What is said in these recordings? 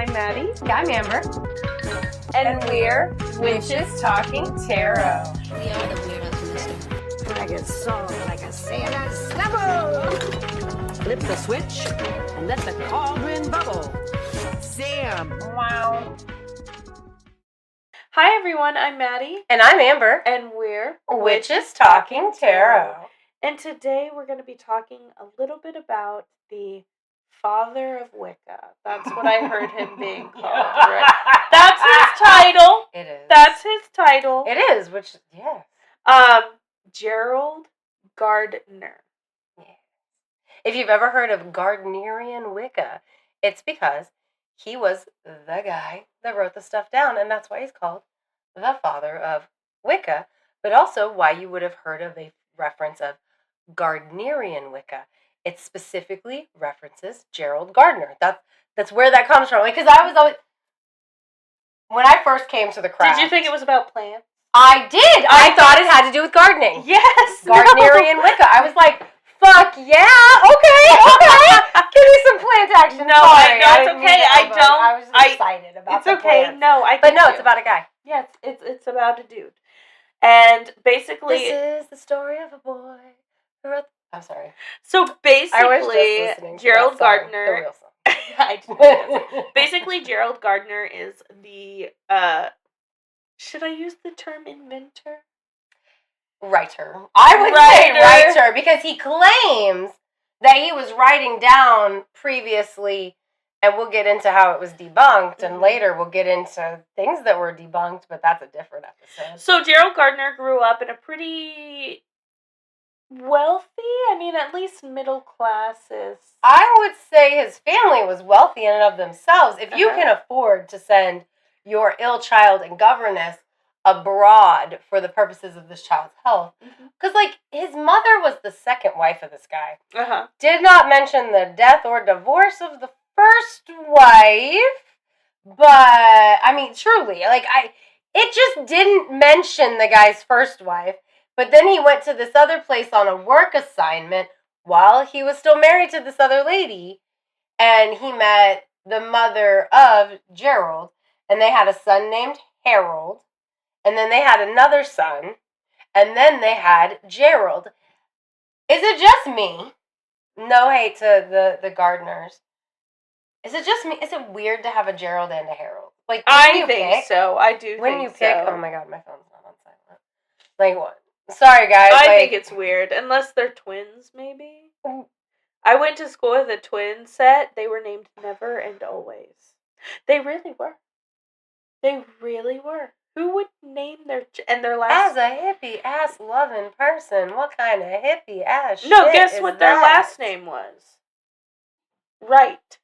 I'm Maddie. I'm Amber. And we're Witches Talking Tarot. We are the weirdos in this one. I get soft like a sailor snubble. Flip the switch and let the cauldron bubble. Sam. Wow. Hi everyone, I'm Maddie. And I'm Amber. And we're Witches Talking Tarot. And today we're going to be talking a little bit about the father of Wicca. That's what I heard him being called. Right? That's his title. It is. That's his title. It is, which, yeah. Gerald Gardner. Yeah. If you've ever heard of Gardnerian Wicca, it's because he was the guy that wrote the stuff down, and that's why he's called the father of Wicca, but also why you would have heard of a reference of Gardnerian Wicca. It specifically references Gerald Gardner. That's where that comes from. Because I was always, when I first came to the craft. Did you think it was about plants? I did. I thought it had to do with gardening. Yes. Gardnerian Wicca. I was like, fuck yeah, okay. Give me some plant action. No, Sorry, no, it's okay. I was excited about it's the okay. plants. No, I. But no, it's about a guy. Yeah, it's about a dude, and basically, This is the story of a boy who wrote. I'm sorry. So I was just basically, listening to Gerald that song, Gardner. the real song. I just know. Basically, Gerald Gardner is the. Should I use the term inventor? Writer. I would say writer because he claims that he was writing down previously, and we'll get into how it was debunked, and later we'll get into things that were debunked, but that's a different episode. So Gerald Gardner grew up in a pretty wealthy, at least middle classes. I would say his family was wealthy in and of themselves. If you can afford to send your ill child and governess abroad for the purposes of this child's health. Because, his mother was the second wife of this guy. Did not mention the death or divorce of the first wife. But, truly, it just didn't mention the guy's first wife. But then he went to this other place on a work assignment while he was still married to this other lady. And he met the mother of Gerald. And they had a son named Harold. And then they had another son. And then they had Gerald. Is it just me? No hate to the Gardners. Is it just me? Is it weird to have a Gerald and a Harold? I think so. I do when think you so. pick, oh my god, my phone's not on silent. What? Sorry, guys. I think it's weird. Unless they're twins, maybe. I went to school with a twin set. They were named Never and Always. They really were. They really were. Who would name their last... As a hippie ass loving person, what kind of hippie ass No, shit guess is what their that? last name was? Right.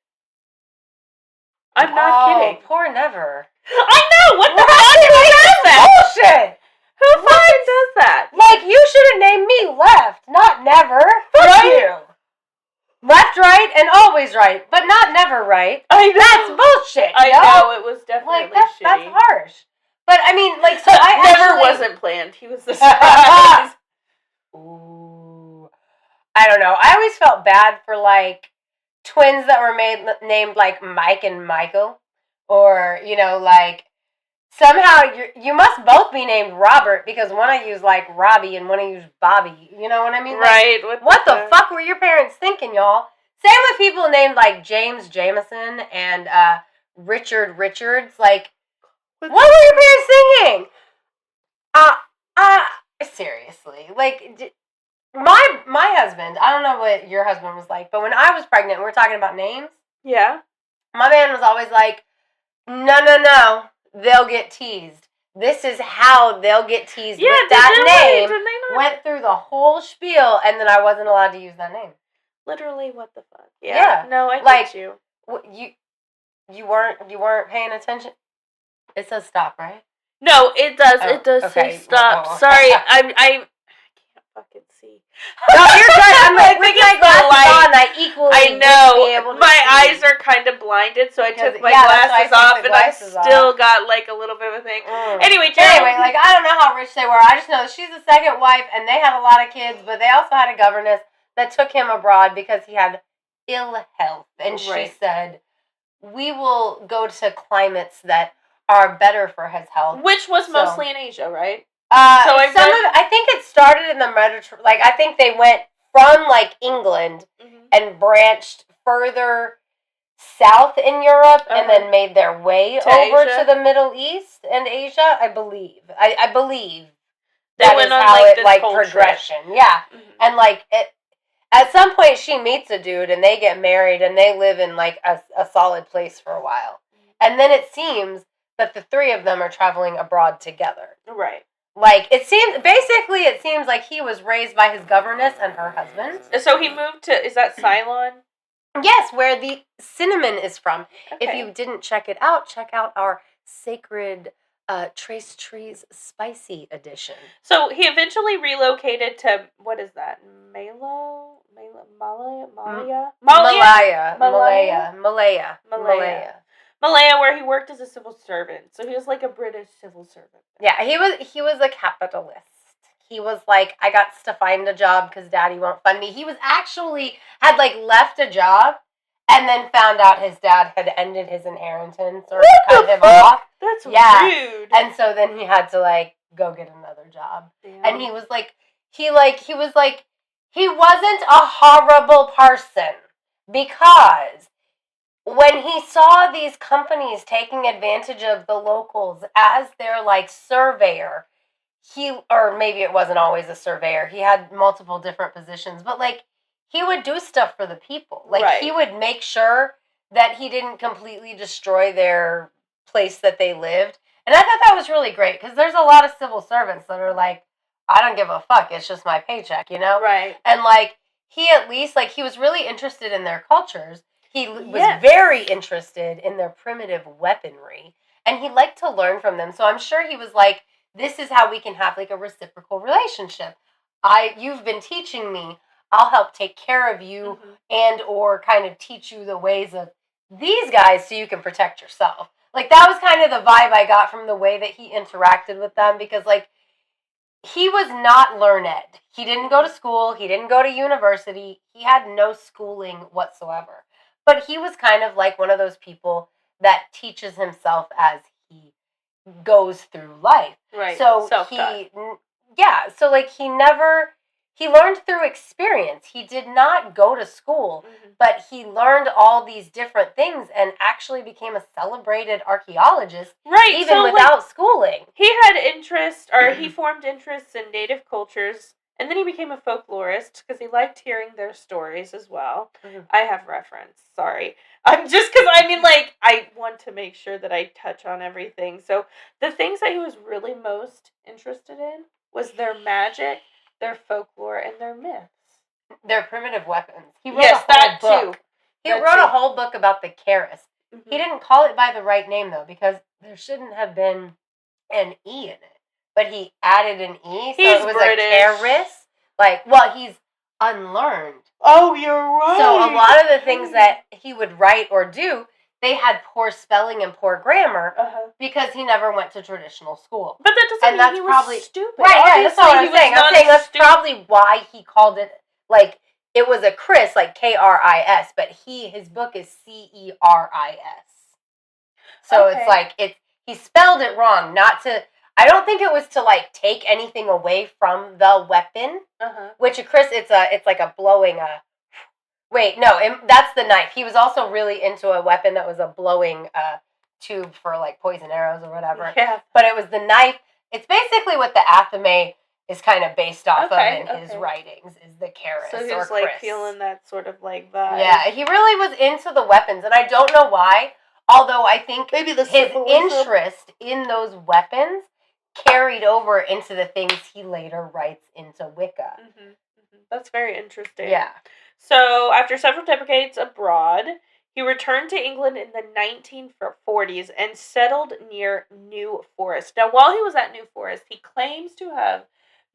I'm not kidding. Poor Never. I know! What the fuck? Who does that? Bullshit! Who fucking does that? You should have named me Left, not Never. Fuck you. Left, right, and always right, but not never right. I know. That's bullshit. I know, it was definitely that's shitty. harsh. But so I Never wasn't planned. He was the surprise. Ooh, I don't know. I always felt bad for twins that were named Mike and Michael, or somehow you must both be named Robert because one I use Robbie and one I use Bobby. You know what I mean? Right. What the fuck were your parents thinking, y'all? Same with people named James Jameson and Richard Richards. What were your parents thinking? Seriously. My husband, I don't know what your husband was like, but when I was pregnant and we're talking about names, yeah, my man was always like, no, they'll get teased. This is how they'll get teased with that name. Went through the whole spiel, and then I wasn't allowed to use that name. Literally, what the fuck? Yeah. No, I get you. You weren't paying attention? It says stop, right? No, it does. It does say stop. Oh, okay. Sorry, I can't fucking see. No, you're good. I'm I think it's the light. I know. My eyes are kind of blinded, so I took my glasses off, and I still got a little bit of a thing. Anyway, I don't know how rich they were. I just know she's the second wife, and they had a lot of kids, but they also had a governess that took him abroad because he had ill health, and she said, we will go to climates that are better for his health. Which was So- mostly in Asia, right? I think it started in the Mediterranean. Like, I think they went from, like, England and branched further south in Europe and then made their way To over Asia? to the Middle East and Asia, I believe. I believe They that went is on, how like, it, this like, whole progression. Yeah. And, like, at some point she meets a dude and they get married and they live in, like, a solid place for a while. And then it seems that the three of them are traveling abroad together. Right. Like, it seems like he was raised by his governess and her husband. So he moved to, is that Ceylon? Yes, where the cinnamon is from. Okay. If you didn't check it out, check out our sacred Trace Trees Spicy edition. So he eventually relocated to, what is that? Malaya, where he worked as a civil servant. So he was like a British civil servant. Yeah, he was a capitalist. He was like, I got to find a job because daddy won't fund me. He was actually, had like left a job and then found out his dad had ended his inheritance or cut him off. That's rude. And so then he had to like go get another job. Damn. And he wasn't a horrible person because when he saw these companies taking advantage of the locals as their like surveyor, or maybe it wasn't always a surveyor, he had multiple different positions, but like he would do stuff for the people. Like he would make sure that he didn't completely destroy their place that they lived. And I thought that was really great because there's a lot of civil servants that are like, I don't give a fuck, it's just my paycheck, you know? Right. And like he at least, like he was really interested in their cultures. He was very interested in their primitive weaponry, and he liked to learn from them. So I'm sure he was like, this is how we can have like a reciprocal relationship. You've been teaching me, I'll help take care of you and or kind of teach you the ways of these guys so you can protect yourself. Like that was kind of the vibe I got from the way that he interacted with them, because like he was not learned. He didn't go to school, he didn't go to university, he had no schooling whatsoever. But he was kind of like one of those people that teaches himself as he goes through life. Right. So he learned through experience. He did not go to school, but he learned all these different things and actually became a celebrated archaeologist, even without schooling. He had interest, or he formed interests in native cultures, and then he became a folklorist because he liked hearing their stories as well. I have reference, sorry. I'm just because, I want to make sure that I touch on everything. So the things that he was really most interested in was their magic, their folklore, and their myths. Their primitive weapons. He wrote a whole book. Too. He wrote a whole book about the Keris. He didn't call it by the right name, though, because there shouldn't have been an E in it. But he added an E, so it was British. A Keris. He's unlearned. Oh, you're right. So a lot of the things that he would write or do, they had poor spelling and poor grammar because he never went to traditional school. But that doesn't mean he was stupid. Right, yeah, that's not what I'm saying. I'm saying that's probably why he called it, like, it was a Chris, like K-R-I-S, but his book is C-E-R-I-S. So it's like, he spelled it wrong, I don't think it was to, like, take anything away from the weapon, which a Chris, it's like a blowing, that's the knife. He was also really into a weapon that was a blowing tube for, like, poison arrows or whatever. Yeah. But it was the knife. It's basically what the Athame is kind of based off of in his writings, is the Keris. So he was, like, feeling that sort of, like, vibe. Yeah, he really was into the weapons, and I don't know why, although I think maybe his interest in those weapons carried over into the things he later writes into Wicca. That's very interesting. Yeah. So, after several decades abroad, he returned to England in the 1940s and settled near New Forest. Now, while he was at New Forest, he claims to have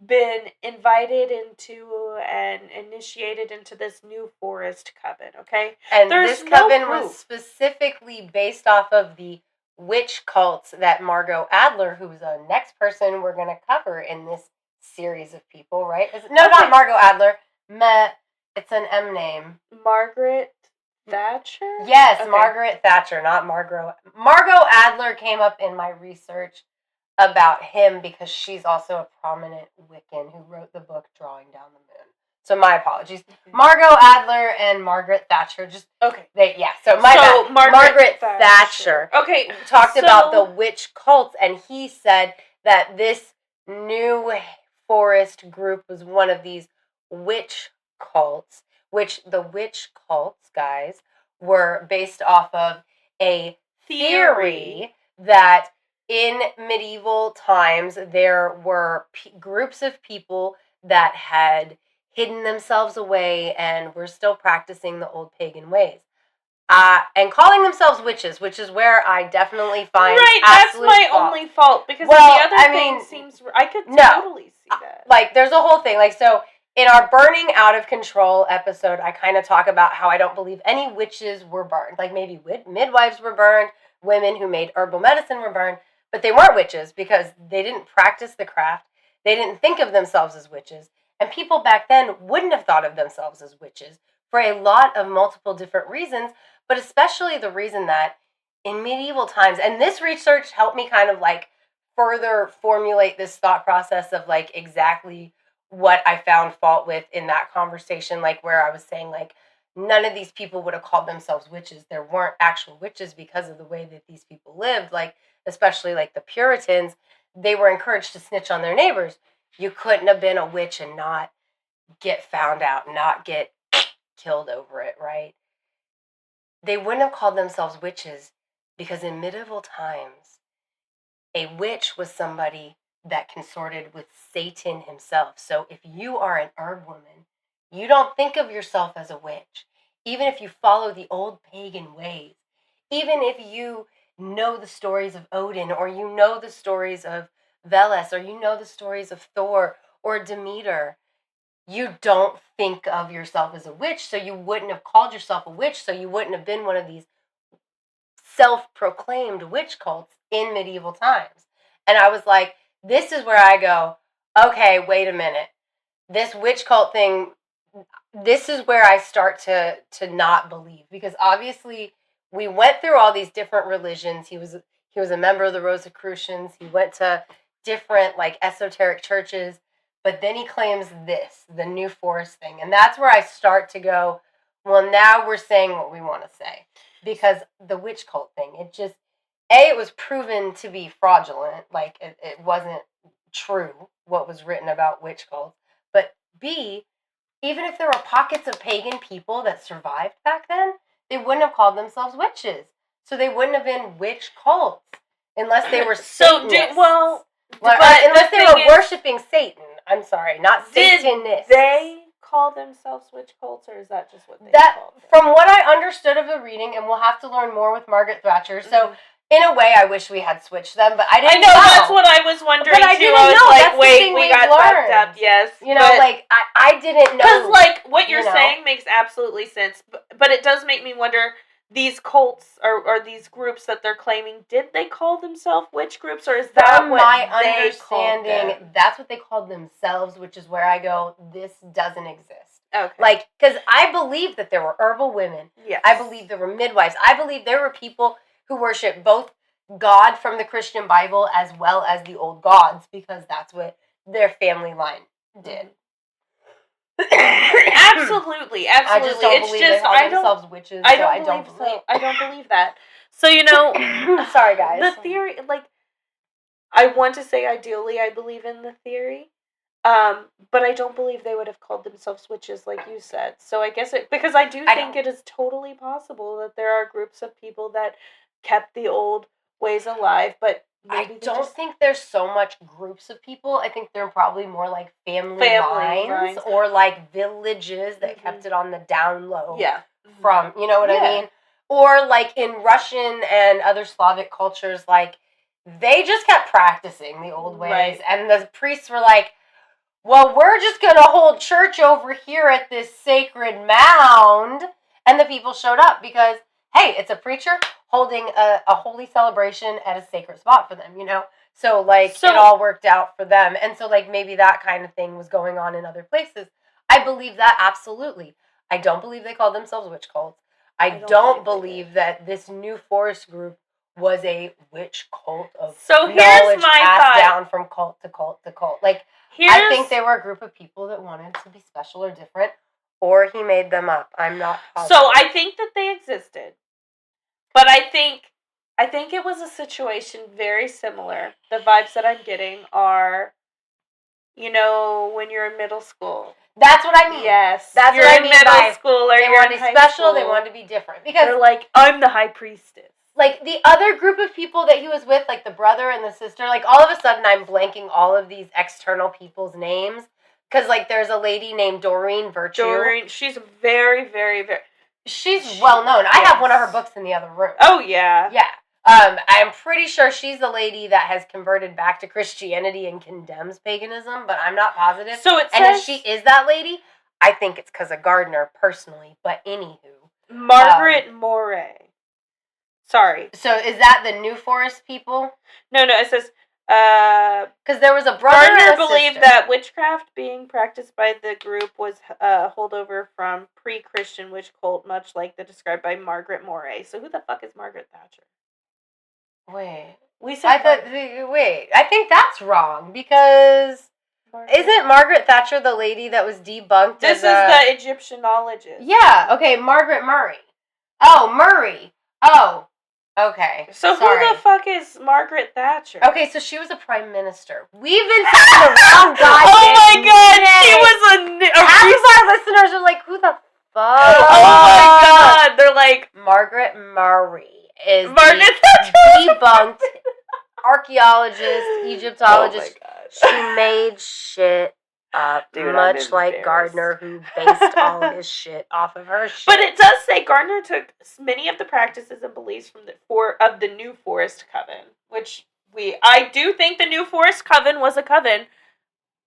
been invited into and initiated into this New Forest coven, okay? And this coven was specifically based off of the witch cults that Margot Adler, who's the next person we're going to cover in this series of people, right? Not Margot Adler. It's an M name. Margaret Thatcher? Yes, Okay. Margaret Thatcher, not Margot. Margot Adler came up in my research about him because she's also a prominent Wiccan who wrote the book Drawing Down the Moon. So my apologies. Okay. Margot Adler and Margaret Thatcher Okay. So my bad. Margaret Thatcher Okay. talked about the witch cults, and he said that this New Forest group was one of these witch cults, which the witch cults, guys, were based off of a theory that in medieval times there were groups of people that had hidden themselves away and were still practicing the old pagan ways. And calling themselves witches, which is where I definitely find that's my fault. only fault, because Well, the other thing seems I could totally see that. Like, there's a whole thing. Like, so in our Burning Out of Control episode, I kind of talk about how I don't believe any witches were burned. Like, maybe midwives were burned, women who made herbal medicine were burned, but they weren't witches because they didn't practice the craft. They didn't think of themselves as witches. And people back then wouldn't have thought of themselves as witches for a lot of multiple different reasons, but especially the reason that in medieval times, and this research helped me kind of like further formulate this thought process of like exactly what I found fault with in that conversation, like where I was saying like none of these people would have called themselves witches. There weren't actual witches because of the way that these people lived, like especially like the Puritans, they were encouraged to snitch on their neighbors. You couldn't have been a witch and not get found out, not get killed over it, right? They wouldn't have called themselves witches because in medieval times, a witch was somebody that consorted with Satan himself. So if you are an herb woman, you don't think of yourself as a witch. Even if you follow the old pagan ways, even if you know the stories of Odin, or you know the stories of Veles, or you know the stories of Thor or Demeter, you don't think of yourself as a witch, so you wouldn't have called yourself a witch, so you wouldn't have been one of these self-proclaimed witch cults in medieval times. And I was like, this is where I go, okay, wait a minute. This witch cult thing, this is where I start to not believe, because obviously we went through all these different religions. He was a member of the Rosicrucians. He went to different like esoteric churches. But then he claims this, the New Forest thing. And that's where I start to go, well, now we're saying what we want to say. Because the witch cult thing, it just, it was proven to be fraudulent. Like, it wasn't true what was written about witch cults. But B, even if there were pockets of pagan people that survived back then, they wouldn't have called themselves witches. So they wouldn't have been witch cults unless they were Satanists. Unless they were worshiping Satan. I'm sorry, not Satanists. Did they call themselves witch cults, or is that just what they called them? From what I understood of the reading, and we'll have to learn more with Margaret Thatcher, so in a way I wish we had switched them, but I didn't know. That's what I was wondering but I too. Didn't I was know. like, That's wait, we got fucked up, yes. You know, like, I didn't know. Because, like, what you're saying makes absolutely sense, but it does make me wonder, these cults or these groups that they're claiming, did they call themselves witch groups, or is that what my they called understanding? them? That's what they called themselves, which is where I go, this doesn't exist. Okay. Like, because I believe that there were herbal women. Yes. I believe there were midwives. I believe there were people who worship both God from the Christian Bible as well as the old gods, because that's what their family line did. Absolutely. I just don't believe they call themselves witches. I don't believe that. So, you know, sorry guys. The theory, like, I want to say ideally I believe in the theory, but I don't believe they would have called themselves witches like you said. So I guess because I think it is totally possible that there are groups of people that kept the old ways alive, but maybe I don't think there's so much groups of people. I think they're probably more like family lines or like villages that kept it on the down low. Yeah. From, you know what I mean? Or like in Russian and other Slavic cultures, like they just kept practicing the old ways. And the priests were like, well, we're just going to hold church over here at this sacred mound. And the people showed up because, hey, it's a preacher holding a holy celebration at a sacred spot for them, you know? So, like, it all worked out for them. And so, like, maybe that kind of thing was going on in other places. I believe that, absolutely. I don't believe they called themselves witch cults. I don't don't believe believe that this New Forest group was a witch cult of So here's knowledge my passed thought. down from cult to cult to cult. Like, I think they were a group of people that wanted to be special or different, or he made them up. I'm not positive. So I think that they existed, but I think it was a situation very similar. The vibes that I'm getting are, when you're in middle school. That's what I mean. Yes, That's you're what I in mean middle by school, or they you're wanted to in be high special. school. They wanted to be different because they're like, I'm the high priestess. Like the other group of people that he was with, like the brother and the sister, like all of a sudden I'm blanking all of these external people's names because like there's a lady named Doreen Virtue. Doreen, she's very, very, very. She's well known. I have one of her books in the other room. Oh yeah, yeah. I'm pretty sure she's the lady that has converted back to Christianity and condemns paganism, but I'm not positive. So it and says, if she is that lady, I think it's because of Gardner personally. But anywho, Margaret Moray. Sorry. So is that the New Forest people? No, it says, because there was a brother Gardner and a believed sister. that witchcraft being practiced by the group was holdover from pre-Christian witch cult, much like the described by Margaret Moray. So who the fuck is Margaret Thatcher? Wait. We said I think that's wrong because isn't Margaret Thatcher the lady that was debunked? This is the Egyptianologist. Yeah, okay, Margaret Murray. Oh, Murray. Oh, okay. So sorry. Who the fuck is Margaret Thatcher? Okay, so she was a prime minister. We've been saying the wrong guy. Oh my god, she was half of our listeners are like, who the fuck? Oh my god, they're like, Margaret Murray is Margaret Thatcher debunked archaeologist, Egyptologist. Oh my gosh. She made shit up, Dude, much like Gardner, who based all his shit off of her shit. But it does say Gardner took many of the practices and beliefs from the New Forest Coven, which I do think the New Forest Coven was a coven,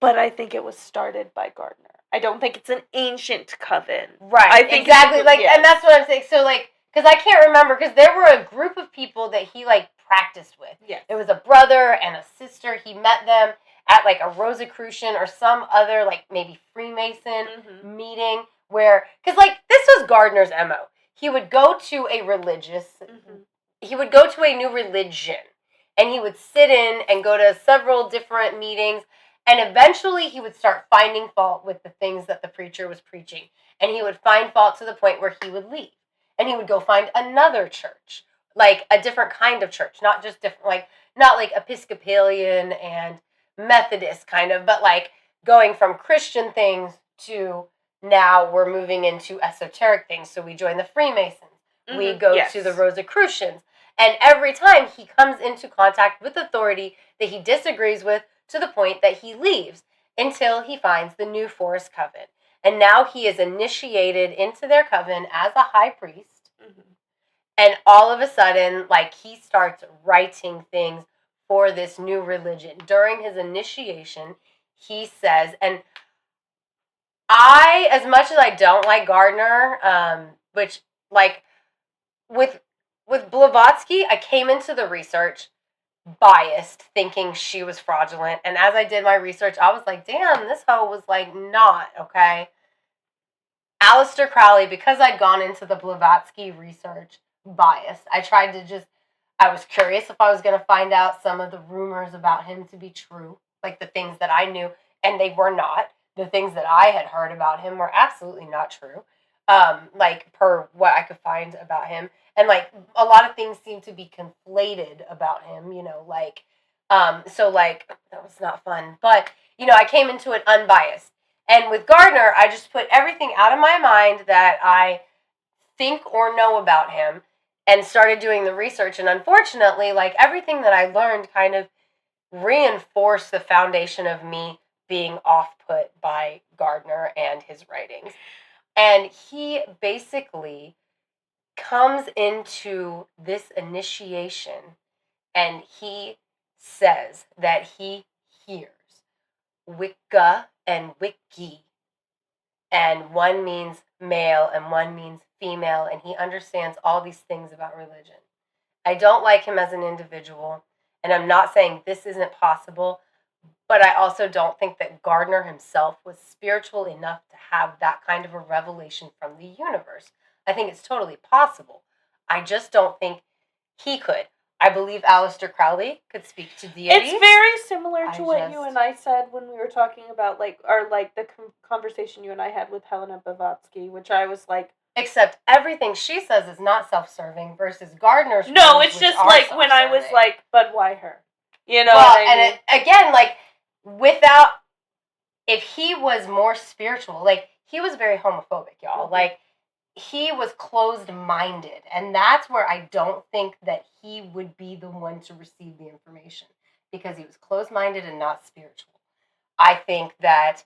but I think it was started by Gardner. I don't think it's an ancient coven. Right. I think exactly. And that's what I'm saying. So because I can't remember, because there were a group of people that he practiced with. Yes. There was a brother and a sister. He met them at a Rosicrucian or some other maybe Freemason meeting where, because this was Gardner's MO. He would go to a he would go to a new religion, and he would sit in and go to several different meetings, and eventually he would start finding fault with the things that the preacher was preaching, and he would find fault to the point where he would leave, and he would go find another church, a different kind of church, not just different, not Episcopalian and Methodist kind of, but going from Christian things to now we're moving into esoteric things. So we join the Freemasons. Mm-hmm. We go to the Rosicrucians. And every time he comes into contact with authority that he disagrees with, to the point that he leaves until he finds the New Forest Coven. And now he is initiated into their coven as a high priest. Mm-hmm. And all of a sudden, he starts writing things for this new religion. During his initiation, he says, and I, as much as I don't like Gardner, which, with Blavatsky, I came into the research biased, thinking she was fraudulent. And as I did my research, I was like, damn, this hoe was, not, okay? Aleister Crowley, because I'd gone into the Blavatsky research biased, I was curious if I was going to find out some of the rumors about him to be true, the things that I knew, and they were not. The things that I had heard about him were absolutely not true, per what I could find about him. And, a lot of things seem to be conflated about him, so, that was not fun. But, I came into it unbiased. And with Gardner, I just put everything out of my mind that I think or know about him and started doing the research. And unfortunately, everything that I learned kind of reinforced the foundation of me being off-put by Gardner and his writings. And he basically comes into this initiation and he says that he hears Wicca and Wiki, and one means male and one means female, and he understands all these things about religion. I don't like him as an individual, and I'm not saying this isn't possible, but I also don't think that Gardner himself was spiritual enough to have that kind of a revelation from the universe. I think it's totally possible. I just don't think he could. I believe Aleister Crowley could speak to deities. It's very similar to what you and I said when we were talking about, the conversation you and I had with Helena Blavatsky, which I was like... Except everything she says is not self-serving versus Gardner's... No, it's just like when I was like, but why her? You know well, what I mean? And again, like, without... If he was more spiritual, like, he was very homophobic, y'all. Mm-hmm. Like, he was closed-minded, and that's where I don't think that he would be the one to receive the information, because he was closed-minded and not spiritual. I think that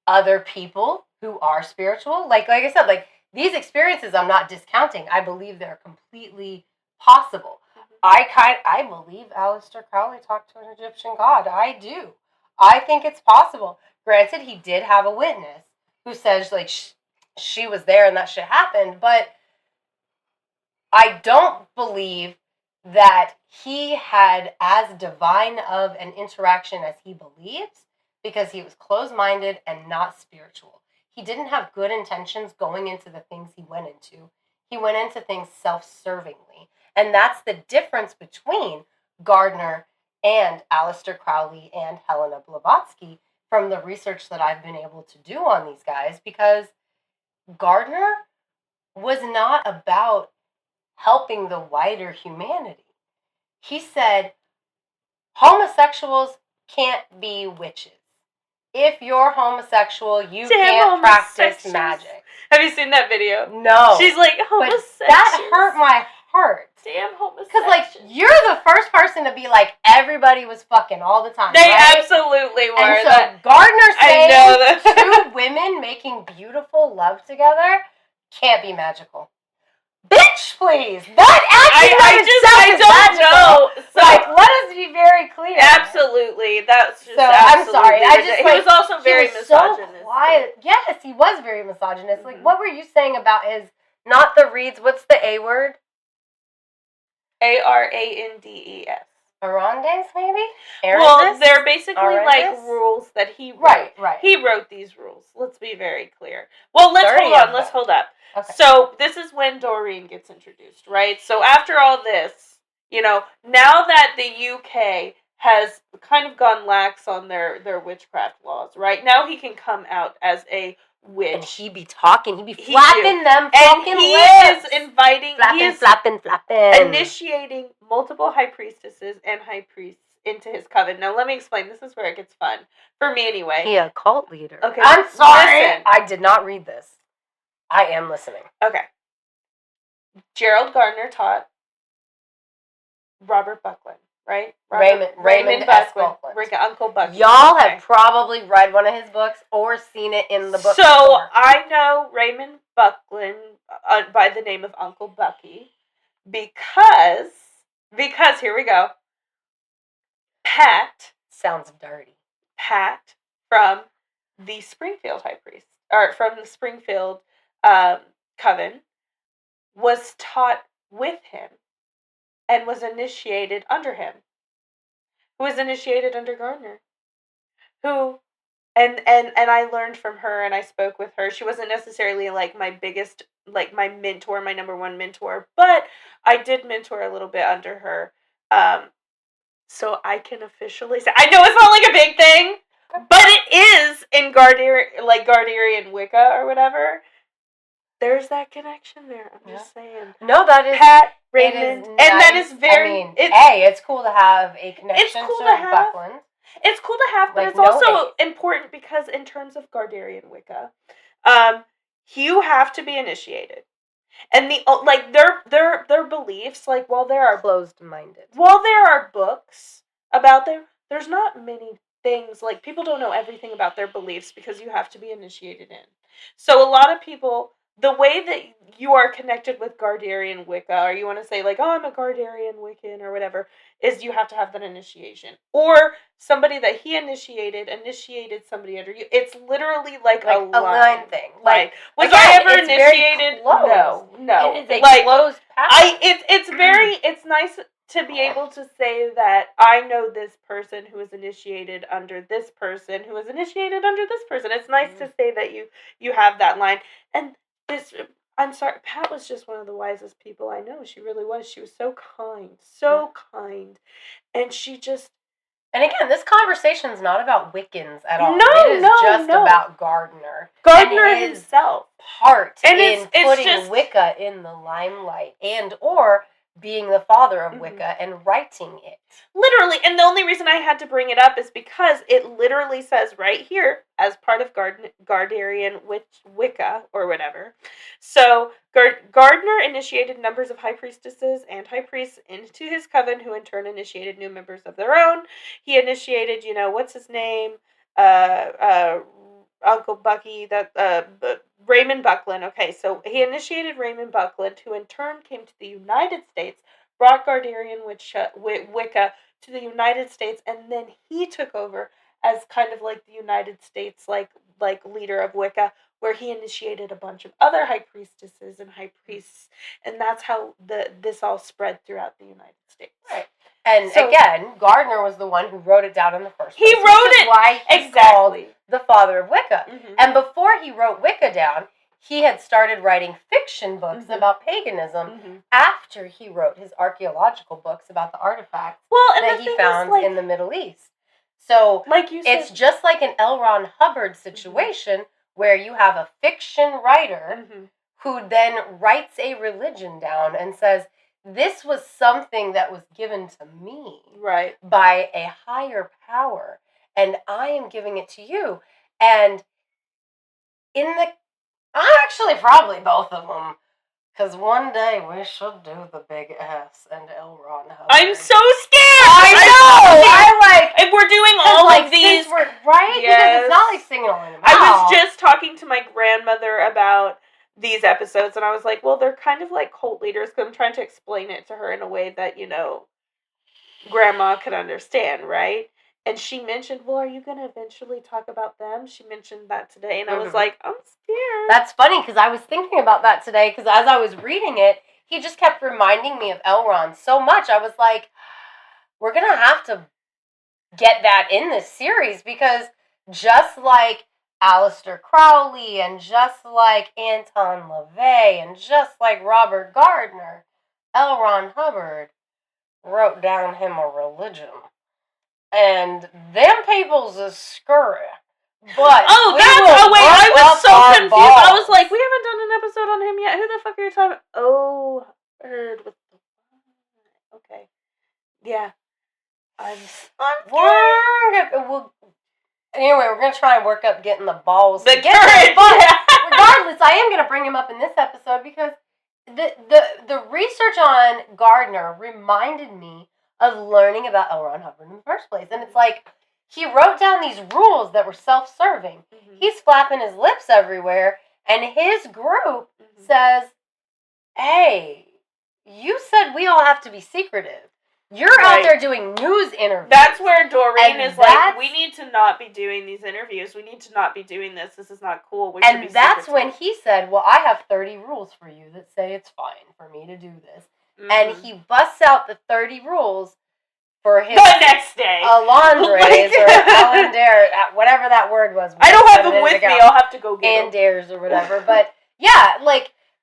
other people who are spiritual, like I said, like, these experiences I'm not discounting. I believe they're completely possible. Mm-hmm. I believe Aleister Crowley talked to an Egyptian god. I do. I think it's possible. Granted, he did have a witness who says, like, she was there and that shit happened, but I don't believe that he had as divine of an interaction as he believes, because he was closed-minded and not spiritual. He didn't have good intentions going into the things he went into. He went into things self-servingly. And that's the difference between Gardner and Aleister Crowley and Helena Blavatsky from the research that I've been able to do on these guys, because Gardner was not about helping the wider humanity. He said, homosexuals can't be witches. If you're homosexual, you can't practice magic. Have you seen that video? No. She's like, homosexuals. But that hurt my heart. Damn homosexuals. Because, like, you're the first person to be like, everybody was fucking all the time. They right? absolutely were. And so Gardner saying 2 women making beautiful love together can't be magical. Bitch, please. That actually I don't know. So, like, let us be very clear. Absolutely. That's just I'm sorry. He was also very misogynist. So quiet. Yes, he was very misogynist. Mm-hmm. Like, what were you saying about his, not the reeds, what's the A word? Arandes. Arandes, maybe? Well, they're basically like rules that he wrote. Right. He wrote these rules. Let's be very clear. Well, let's hold up. Okay. So this is when Doreen gets introduced, right? So after all this, now that the UK has kind of gone lax on their witchcraft laws, right? Now he can come out as a witch. And he'd be talking, he'd be flapping them fucking lips. Flapping. Initiating multiple high priestesses and high priests into his coven. Now let me explain. This is where it gets fun. For me anyway. He a cult leader. Okay. I'm sorry. Listen. I did not read this. I am listening. Okay. Gerald Gardner taught Robert Buckland, right? Raymond Buckland. Uncle Buckland. Y'all have probably read one of his books or seen it in the book. So I know Raymond Buckland by the name of Uncle Bucky because here we go. Pat sounds dirty. Pat from the Springfield high priest, or from the Springfield coven, was taught with him and was initiated under him. Who was initiated under Gardner. Who, and I learned from her and I spoke with her. She wasn't necessarily like my biggest, like my mentor, my number one mentor, but I did mentor a little bit under her. So I can officially say, I know it's not like a big thing, but it is in Gardnerian Wicca or whatever. There's that connection there. I'm just saying. No, that is Pat, Raymond, and that is very. It's cool to have a connection to Buckland. It's cool to have, but it's also important because in terms of Gardnerian Wicca, you have to be initiated, and their beliefs, like while there are closed-minded, while there are books about them, there's not many things, like people don't know everything about their beliefs because you have to be initiated in. So a lot of people, the way that you are connected with Gardnerian Wicca, or you want to say like, oh, I'm a Gardnerian Wiccan or whatever, is you have to have that initiation. Or somebody that he initiated somebody under you. It's literally like a line thing. Like, was I ever initiated? No. It is a closed path. It's nice to be able to say that I know this person who was initiated under this person who was initiated under this person. It's nice to say that you have that line. And I'm sorry, Pat was just one of the wisest people I know. She really was. She was so kind. So kind. And she just... And again, this conversation's not about Wiccans at all. No, it is just about Gardner. Gardner and his himself. Part and in putting Wicca in the limelight or being the father of Wicca and writing it. Literally, and the only reason I had to bring it up is because it literally says right here, as part of Gardnerian Wicca, or whatever. So, Gardner initiated numbers of high priestesses and high priests into his coven, who in turn initiated new members of their own. He initiated, what's his name? Uncle Bucky, Raymond Buckland. Okay, so he initiated Raymond Buckland, who in turn came to the United States, brought Gardnerian Wicca to the United States, and then he took over as kind of like the United States like leader of Wicca, where he initiated a bunch of other high priestesses and high priests, and that's how this all spread throughout the United States. Right. And so, again, Gardner was the one who wrote it down in the first place. He wrote it! Why he's called the father of Wicca. And before he wrote Wicca down, he had started writing fiction books about paganism after he wrote his archaeological books about the artifacts that he found in the Middle East. So, like you said, it's just like an L. Ron Hubbard situation where you have a fiction writer who then writes a religion down and says, this was something that was given to me by a higher power, and I am giving it to you. And actually probably both of them, because one day we should do the Big S and L. Ron Hubbard. I'm so scared! I know! And we're doing all of these... Right? Yes. Because it's not like singing all in the mouth. I was just talking to my grandmother about these episodes, and I was like, well, they're kind of like cult leaders, because I'm trying to explain it to her in a way that, Grandma could understand, right? And she mentioned, well, are you going to eventually talk about them? She mentioned that today, and I was like, I'm scared. That's funny, because I was thinking about that today, because as I was reading it, he just kept reminding me of Elrond so much. I was like, we're going to have to get that in this series, because just like Aleister Crowley, and just like Anton LaVey, and just like Robert Gardner, L. Ron Hubbard wrote down him a religion. And them people's a scurry. But I was so confused. I was like, we haven't done an episode on him yet. Who the fuck are you talking about? Oh, heard with the... Okay. Yeah. I'm scared. Anyway, we're going to try and work up getting the balls to get it. But regardless, I am going to bring him up in this episode because the research on Gardner reminded me of learning about L. Ron Hubbard in the first place. And it's like, he wrote down these rules that were self-serving. He's flapping his lips everywhere, and his group says, hey, you said we all have to be secretive. You're out there doing news interviews. That's where Doreen is like, we need to not be doing these interviews. We need to not be doing this. This is not cool. We should be that's when he said, well, I have 30 rules for you that say it's fine for me to do this. And he busts out the 30 rules for his... The next day. Alondres or Alandare, whatever that word was. I don't have them with me. I'll have to go get them. Andares or whatever. But, yeah,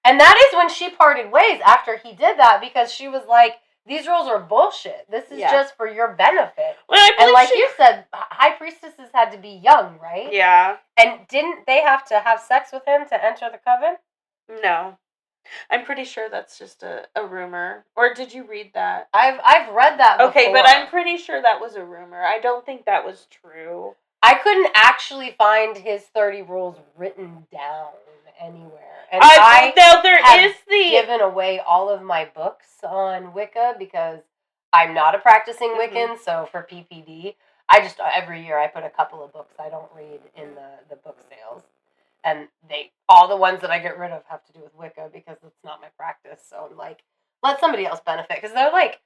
and that is when she parted ways after he did that, because she was like, these rules are bullshit. This is just for your benefit. Well, and like you said, high priestesses had to be young, right? Yeah. And didn't they have to have sex with him to enter the coven? No. I'm pretty sure that's just a rumor. Or did you read that? I've read that before. Okay, but I'm pretty sure that was a rumor. I don't think that was true. I couldn't actually find his 30 rules written down anywhere. And there is given away all of my books on Wicca because I'm not a practicing Wiccan, so for PPD, every year I put a couple of books I don't read in the book sales. And all the ones that I get rid of have to do with Wicca because it's not my practice. So I'm like, let somebody else benefit. Because they're like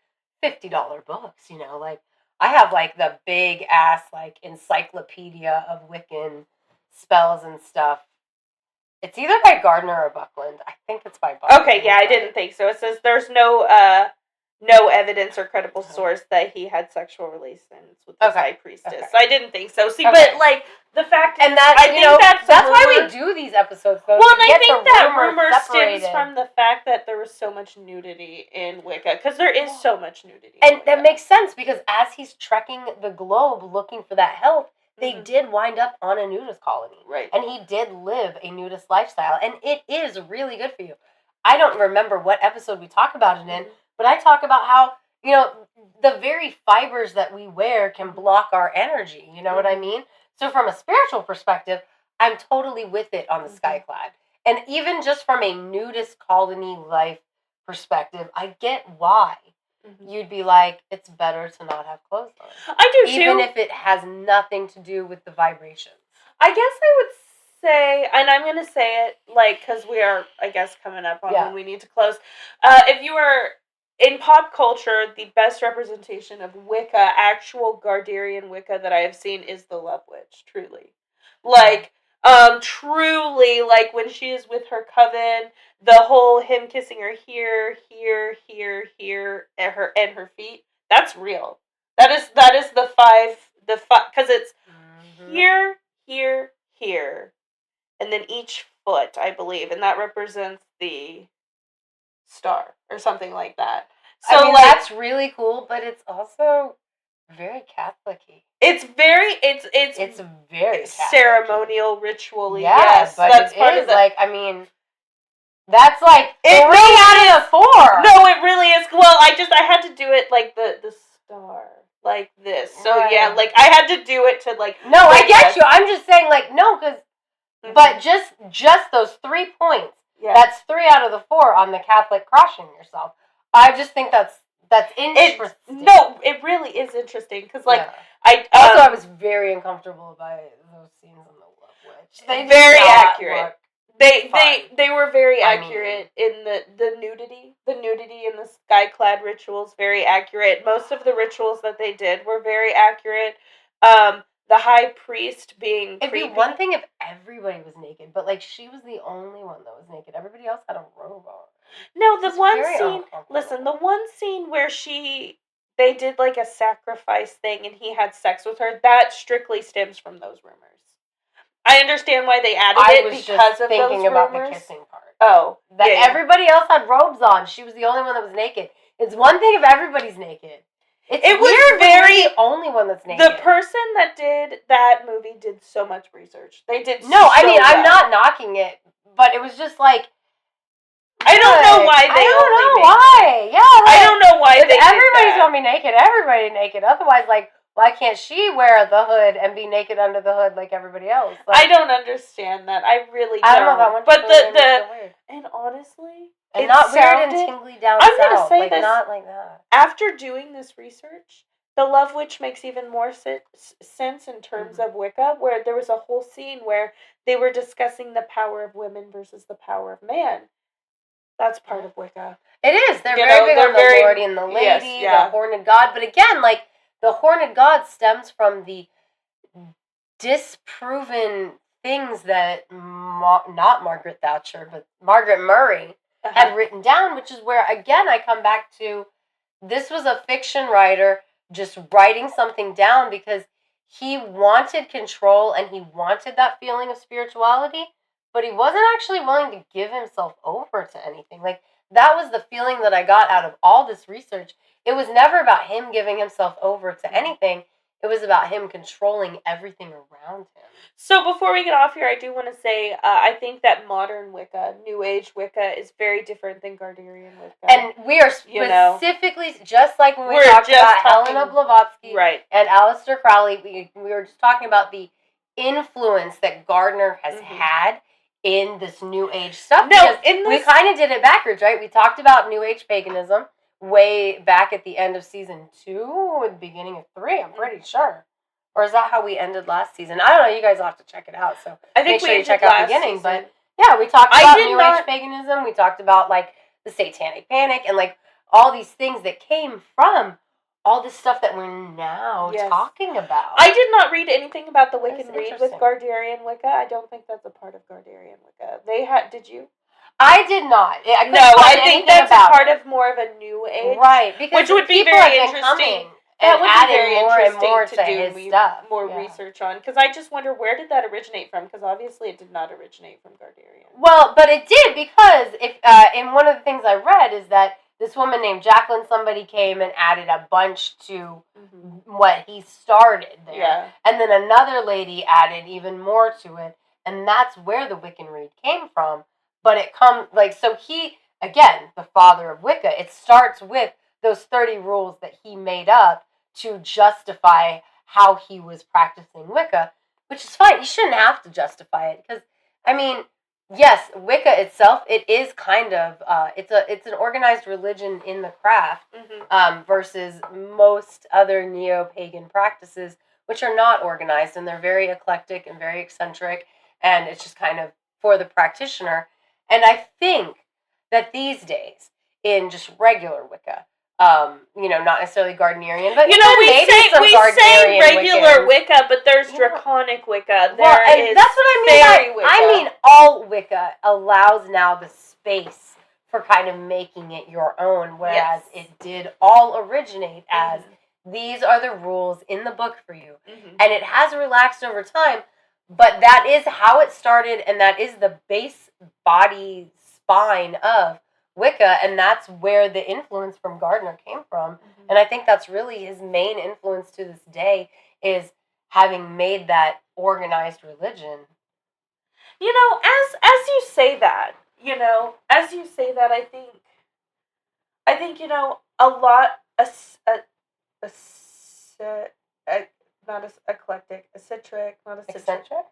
$50 books, I have the big ass encyclopedia of Wiccan spells and stuff. It's either by Gardner or Buckland. I think it's by Buckland. Okay, yeah, I didn't think so. It says there's no no evidence or credible source that he had sexual relations with this high priestess. Okay. I didn't think so. See, but like the fact is, And that I think that's why we do these episodes. Though, well, to and I get think the that rumor rumor separated. stems from the fact that there was so much nudity in Wicca, because there is so much nudity. And that makes sense, because as he's trekking the globe looking for that help, they did wind up on a nudist colony. Right. And he did live a nudist lifestyle. And it is really good for you. I don't remember what episode we talk about it in, but I talk about how, you know, the very fibers that we wear can block our energy. You know what I mean? So from a spiritual perspective, I'm totally with it on the Skyclad. And even just from a nudist colony life perspective, I get why you'd be like, it's better to not have clothes on. I do too. Even if it has nothing to do with the vibrations. I guess I would say, and I'm going to say it, like, because we are, I guess, coming up on when we need to close. If you are, in pop culture, the best representation of Wicca, actual Gardnerian Wicca that I have seen is the Love Witch, truly. Like, truly, like, when she is with her coven, the whole him kissing her here, and her feet, that's real. That is the five, because it's here, and then each foot, I believe, and that represents the star or something like that. So, I mean, like, that's really cool, but it's also very Catholic-y. It's very ceremonial, ritually. Yeah, yes, but that's it part is of the. like, I mean, that's like 3 It really out of the 4. No, it really is. Well, I had to do it like the star, like this. So yeah, like I had to do it to like. No, I get you. I'm just saying, like, no, because, but just those 3 points. Yeah. That's 3 out of the 4 on the Catholic crossing yourself. I just think that's interesting. No, it really is interesting because, like, I was very uncomfortable by those scenes in the Love Witch. They very accurate. They were very accurate in the nudity. The nudity in the sky-clad rituals, very accurate. Most of the rituals that they did were very accurate. The high priest being It'd be one thing if everybody was naked, but like she was the only one that was naked. Everybody else had a robe on. No, the one scene. Listen, the one scene where they did like a sacrifice thing and he had sex with her. That strictly stems from those rumors. I understand why they added it because of those rumors. I was just thinking about the kissing part. Oh, everybody else had robes on. She was the only one that was naked. It's one thing if everybody's naked. It was the only one that's naked. The person that did that movie did so much research. They did. I'm not knocking it, but it was just like. I don't know why they. I don't know why. Yeah, like, I don't know why they. Everybody's gonna be naked. Everybody naked. Otherwise, like, why can't she wear the hood and be naked under the hood like everybody else? Like, I don't understand that. I really don't. I don't know that one. But and honestly. And not weird and tingly down I'm south. Gonna say like, this. Not like that. After doing this research, the Love Witch makes even more sense in terms of Wicca, where there was a whole scene where they were discussing the power of women versus the power of man. That's part of Wicca. It is. They're very big on the Lord and the Lady, the Horned God. But again, like, the Horned God stems from the disproven things that not Margaret Thatcher, but Margaret Murray had written down, which is where, again, I come back to, this was a fiction writer just writing something down because he wanted control and he wanted that feeling of spirituality, but he wasn't actually willing to give himself over to anything. Like, that was the feeling that I got out of all this research. It was never about him giving himself over to anything. It was about him controlling everything around him. So before we get off here, I do want to say I think that modern Wicca, New Age Wicca, is very different than Gardnerian Wicca. And we are specifically, just like when we talked about Helena Blavatsky and Aleister Crowley, we were just talking about the influence that Gardner has had in this New Age stuff. No, we kind of did it backwards, right? We talked about New Age paganism way back at the end of season 2 or the beginning of 3, I'm pretty sure. Or is that how we ended last season? I don't know. You guys will have to check it out. So I think make sure you check out the beginning. But yeah, we talked about New Age paganism. We talked about like the Satanic Panic and like all these things that came from all this stuff that we're now talking about. I did not read anything about the Wiccan Read with Gardnerian Wicca. I don't think that's a part of Gardnerian Wicca. They had. Did you? I did not. I couldn't No, find I think anything that's a about part it. of more of a new age. Right, because Which would be people very have been interesting. coming That and would be adding very more and interesting more to to do his stuff. more Yeah. research on. Because I just wonder, where did that originate from? Because obviously it did not originate from Gardnerian. Well, but it did, because if in one of the things I read is that this woman named Jacqueline, somebody came and added a bunch to what he started there. Yeah. And then another lady added even more to it. And that's where the Wiccan Reed came from. But it comes, like, so he, again, the father of Wicca, it starts with those 30 rules that he made up to justify how he was practicing Wicca, which is fine. You shouldn't have to justify it, because, I mean, yes, Wicca itself, it is kind of, it's an organized religion in the craft, versus most other neo-pagan practices, which are not organized, and they're very eclectic and very eccentric, and it's just kind of for the practitioner. And I think that these days, in just regular Wicca, not necessarily Gardnerian, but we say regular Wiccans. Wicca, but there's draconic Wicca. That's what I mean. Fairy Wicca. I mean, all Wicca allows now the space for kind of making it your own, whereas it did all originate as these are the rules in the book for you, and it has relaxed over time. But that is how it started, and that is the base body spine of Wicca, and that's where the influence from Gardner came from. And I think that's really his main influence to this day, is having made that organized religion. As you say that, I think a lot not as eclectic, eccentric, not eccentric.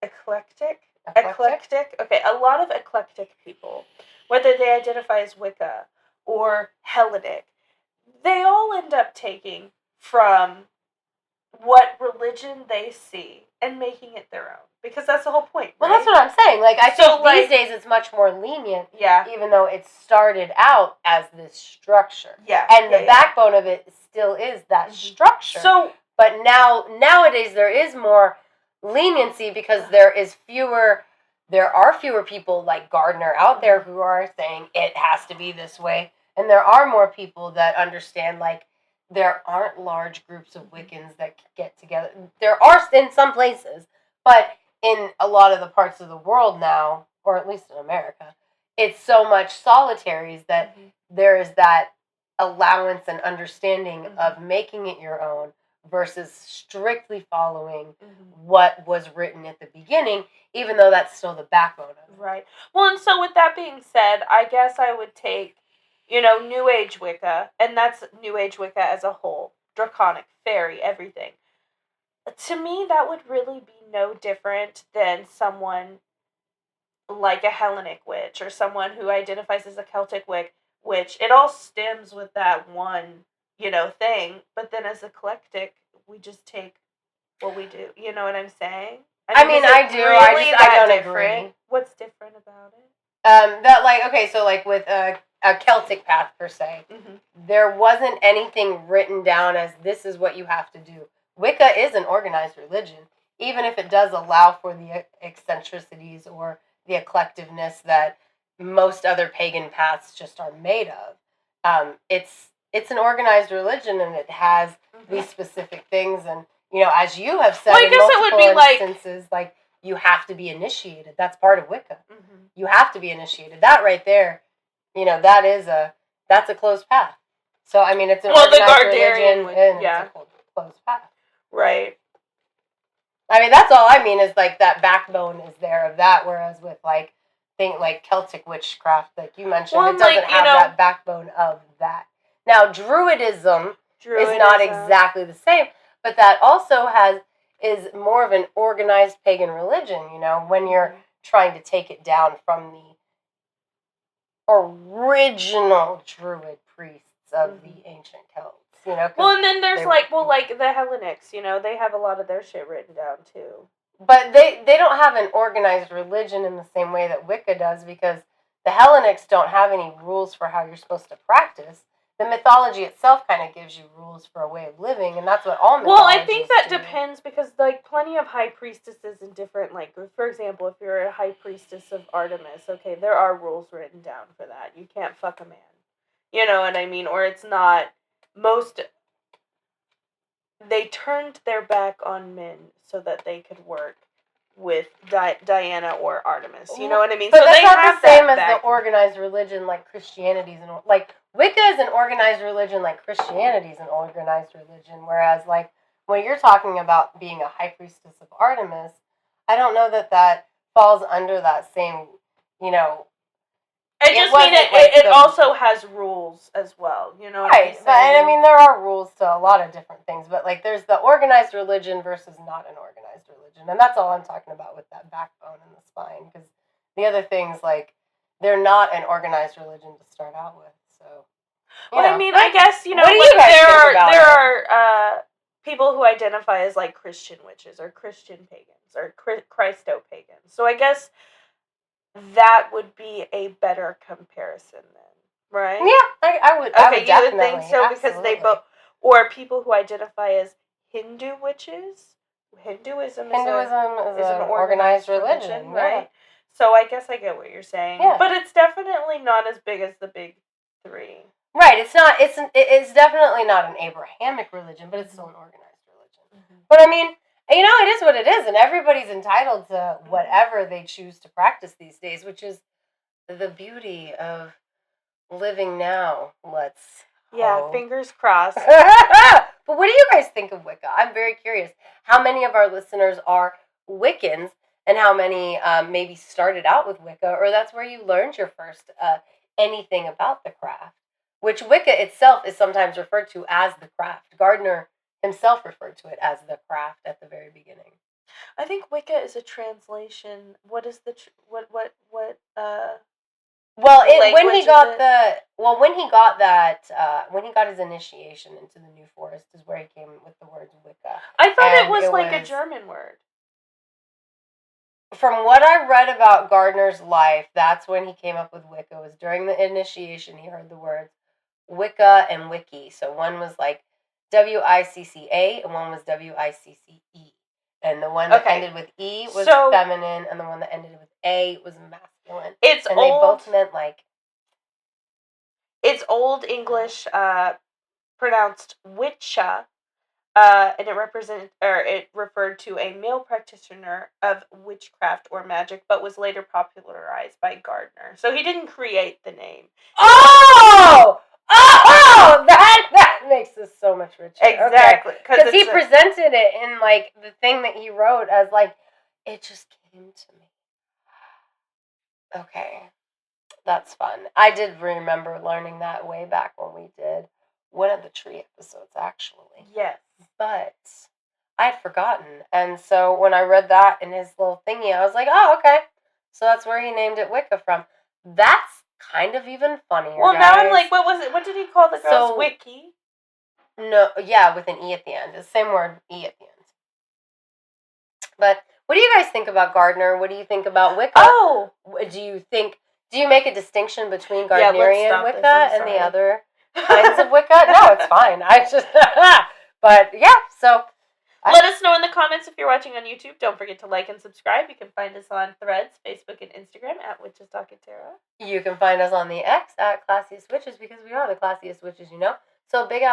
Eclectic. Okay, a lot of eclectic people, whether they identify as Wicca or Hellenic, they all end up taking from what religion they see and making it their own. Because that's the whole point, right? Well, that's what I'm saying. Like, I think these days it's much more lenient, even though it started out as this structure. Yeah. And the backbone of it still is that structure. So, but nowadays there is more leniency, because there are fewer people like Gardner out there who are saying it has to be this way. And there are more people that understand, like, there aren't large groups of Wiccans that get together. There are in some places, but in a lot of the parts of the world now, or at least in America, it's so much solitaries that there is that allowance and understanding of making it your own versus strictly following what was written at the beginning, even though that's still the backbone of it. Right. Well, and so with that being said, I guess I would take, New Age Wicca, and that's New Age Wicca as a whole, draconic, fairy, everything. To me, that would really be no different than someone like a Hellenic witch, or someone who identifies as a Celtic witch. It all stems with that one, thing, but then as eclectic, we just take what we do. You know what I'm saying? I mean, I do. Really I don't agree. What's different about it? With a Celtic path per se, there wasn't anything written down as this is what you have to do. Wicca is an organized religion, even if it does allow for the eccentricities or the eclectiveness that most other pagan paths just are made of. It's an organized religion, and it has these specific things, and as you have said, in multiple instances, like, you have to be initiated. That's part of Wicca. You have to be initiated. That right there, that's a closed path. So I mean, it's an organized religion, and it's a closed path. Right. I mean, that's all I mean, is like that backbone is there of that, whereas with like Celtic witchcraft, like you mentioned, it doesn't have that backbone of that. Now, Druidism is not exactly the same, but that also is more of an organized pagan religion, when you're trying to take it down from the original Druid priests of the ancient Celts. Well, and then there's like the Hellenics, they have a lot of their shit written down too. But they don't have an organized religion in the same way that Wicca does, because the Hellenics don't have any rules for how you're supposed to practice. the mythology itself kind of gives you rules for a way of living, and that's what all mythologies Well, I think that do. depends because, like, plenty of high priestesses in different, like, for example, if you're a high priestess of Artemis, okay, there are rules written down for that. You can't fuck a man. You know what I mean? Or it's not, they turned their back on men so that they could work with Diana or Artemis. You know what I mean? But so that's they not have the same that as the organized religion like Christianity's and like Wicca is an organized religion like Christianity's an organized religion. Whereas like when you're talking about being a high priestess of Artemis, I don't know that falls under that same, you know. I just mean it also has rules as well, you know what I'm saying? But I mean there are rules to a lot of different things, but like there's the organized religion versus not an organized religion, and that's all I'm talking about with that backbone and the spine, because the other things like they're not an organized religion to start out with. So, well, I mean, I guess what do you guys think about there are people who identify as like Christian witches or Christian pagans or Christo pagans. So I guess that would be a better comparison then, right? Yeah, I would. Okay, I would definitely, you would think so because they both, or people who identify as Hindu witches. Hinduism is an organized religion, right? So I guess I get what you're saying, but it's definitely not as big as the big three. Right, it's not. It's definitely not an Abrahamic religion, but it's still an organized religion. But I mean, you know, it is what it is, and everybody's entitled to whatever they choose to practice these days, which is the beauty of living now. Let's hope. Fingers crossed. But what do you guys think of Wicca? I'm very curious. How many of our listeners are Wiccans, and how many maybe started out with Wicca, or that's where you learned your first anything about the craft? Which Wicca itself is sometimes referred to as the craft. Gardner himself referred to it as the craft at the very beginning. I think Wicca is a translation. What is the when he got his initiation into the New Forest is where he came with the words Wicca. I thought it was like a German word. From what I read about Gardner's life, that's when he came up with Wicca. It was during the initiation he heard the words Wicca and Wiki. So one was like Wicca and one was Wicce. And the one that ended with E was feminine, and the one that ended with A was masculine. They both meant like. It's Old English, pronounced witcha, and it referred to a male practitioner of witchcraft or magic, but was later popularized by Gardner. So he didn't create the name. That makes this so much richer. Exactly. Because he presented it in, like, the thing that he wrote as, like, it just came to me. Okay. That's fun. I did remember learning that way back when we did one of the tree episodes, actually. Yes. But I had forgotten. And so when I read that in his little thingy, I was like, oh, okay. So that's where he named it Wicca from. That's kind of even funnier. Well, now I'm like, what was it? What did he call the girls? Wiki? No, yeah, with an E at the end. It's the same word, E at the end. But what do you guys think about Gardner? What do you think about Wicca? Oh! Do you make a distinction between Gardnerian Wicca and the other kinds of Wicca? No, it's fine. But yeah, so. Let us know in the comments if you're watching on YouTube. Don't forget to like and subscribe. You can find us on Threads, Facebook, and Instagram at Witches Talking Tarot. You can find us on the X at Classiest Witches because we are the classiest witches you know. So big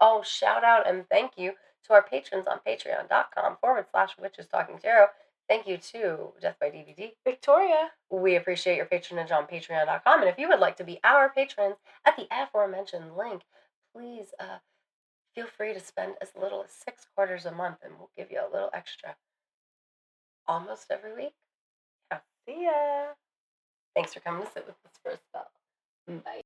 old shout out and thank you to our patrons on patreon.com/Witches Talking Tarot. Thank you to Death by DVD. Victoria. We appreciate your patronage on patreon.com. And if you would like to be our patrons at the aforementioned link, please feel free to spend as little as $6 a month and we'll give you a little extra almost every week. Yeah. See ya. Thanks for coming to sit with us for a spell. Bye.